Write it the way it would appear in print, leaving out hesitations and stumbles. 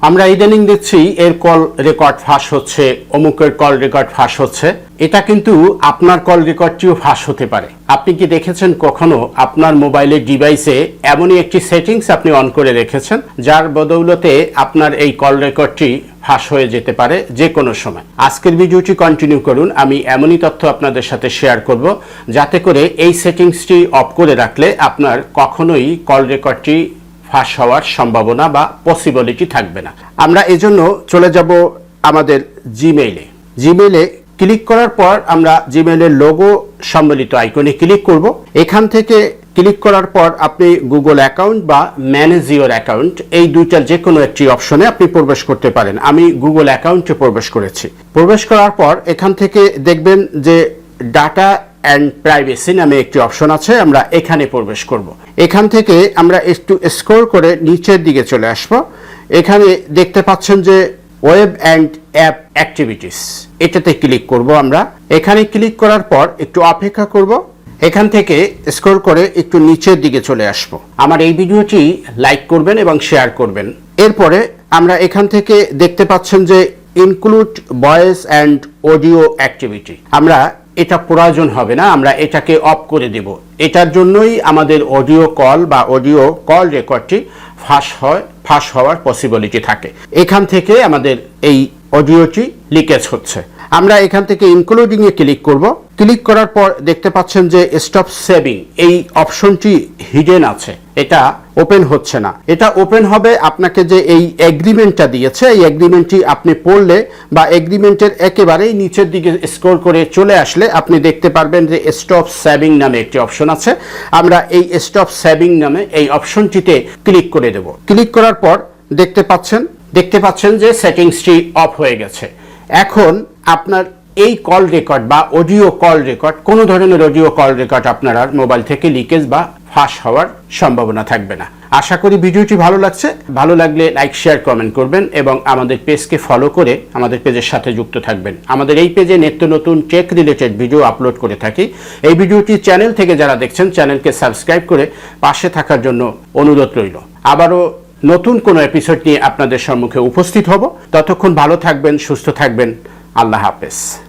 আমরা ইদানিং দেখছি এর কল রেকর্ড ফাঁস হচ্ছে, অমুকের কল রেকর্ড ফাঁস হচ্ছে। এটা কিন্তু আপনার কল রেকর্ডটিও ফাঁস হতে পারে। আপনি কি দেখেছেন কখনো আপনার মোবাইলের ডিভাইসে এমনই একটি সেটিংস আপনি অন করে রেখেছেন যার বদৌলতে আপনার এই কল রেকর্ডটি ফাঁস হয়ে যেতে পারে যে কোনো সময়? আজকের ভিডিওটি কন্টিনিউ করুন। আমি এমনই তথ্য আপনাদের সাথে শেয়ার করব যাতে করে এই সেটিংসটি অফ করে রাখলে আপনার কখনোই কল রেকর্ডটি ফাঁস হওয়ার সম্ভাবনা বা পসিবিলিটি থাকবে না। আমরা এজন্য চলে যাব আমাদের জিমেইলে ক্লিক করার পর আমরা জিমেইলের লোগো সম্বলিত আইকনে ক্লিক করব। এখান থেকে ক্লিক করার পর আপনি গুগল অ্যাকাউন্ট বা ম্যানেজ ইওর অ্যাকাউন্ট এই দুইটার যে কোনো একটি অপশনে আপনি প্রবেশ করতে পারেন। আমি গুগল অ্যাকাউন্টে প্রবেশ করেছি। প্রবেশ করার পর এখান থেকে দেখবেন যে ডাটা অ্যান্ড প্রাইভেসি নামে একটি অপশন আছে, আমরা এখানে প্রবেশ করব। এখান থেকে আমরা একটু স্ক্রল করে নিচের দিকে চলে আসব। এখানে দেখতে পাচ্ছেন যে ওয়েব অ্যান্ড অ্যাপ অ্যাক্টিভিটিস, এটাতে ক্লিক করব। আমরা এখানে ক্লিক করার পর একটু অপেক্ষা করব। এখান থেকে স্ক্রল করে একটু নিচের দিকে চলে আসব। আমার এই ভিডিওটি লাইক করবেন এবং শেয়ার করবেন। এরপরে আমরা এখান থেকে দেখতে পাচ্ছেন যে include voice and audio activity, আমরা এটা প্রয়োজন হবে না, আমরা এটাকে অফ করে দেব। এটার জন্যই আমাদের অডিও কল বা অডিও কল রেকর্ডটি ফাঁস হওয়ার পসিবিলিটি থাকে। এখান থেকে আমাদের এই অডিওটি লিকেজ হচ্ছে। আমরা এখান থেকে ইনক্লুডিংয়ে ক্লিক করব। ক্লিক করার পর দেখতে পাচ্ছেন যে স্টপ সেভিং এই অপশনটি হিডেন আছে, এটা ওপেন হচ্ছে না। এটা ওপেন হবে আপনাকে যে এই এগ্রিমেন্টটা দিয়েছে, এই এগ্রিমেন্টটি আপনি পড়লে বা এগ্রিমেন্টের একেবারেই নিচের দিকে স্ক্রল করে চলে আসলে আপনি দেখতে পারবেন যে স্টপ সেভিং নামে একটি অপশন আছে। আমরা এই স্টপ সেভিং নামে এই অপশনটিতে ক্লিক করে দেব। ক্লিক করার পর দেখতে পাচ্ছেন যে সেটিংসটি অফ হয়ে গেছে। এখন আপনার এই কল রেকর্ড বা অডিও কল রেকর্ড, কোনো ধরনের অডিও কল রেকর্ড আপনার আর মোবাইল থেকে লিকেজ বা ফাঁস হওয়ার সম্ভাবনা থাকবে না। আশা করি ভিডিওটি ভালো লাগছে। ভালো লাগলে লাইক, শেয়ার, কমেন্ট করবেন এবং আমাদের পেজকে ফলো করে আমাদের পেজের সাথে যুক্ত থাকবেন। আমাদের এই পেজে নিত্য নতুন টেক রিলেটেড ভিডিও আপলোড করে থাকি। এই ভিডিওটি চ্যানেল থেকে যারা দেখছেন চ্যানেলকে সাবস্ক্রাইব করে পাশে থাকার জন্য অনুরোধ রইল। আবারও নতুন কোনো এপিসোড নিয়ে আপনাদের সম্মুখে উপস্থিত হব। ততক্ষণ ভালো থাকবেন, সুস্থ থাকবেন। আল্লাহ হাফেজ।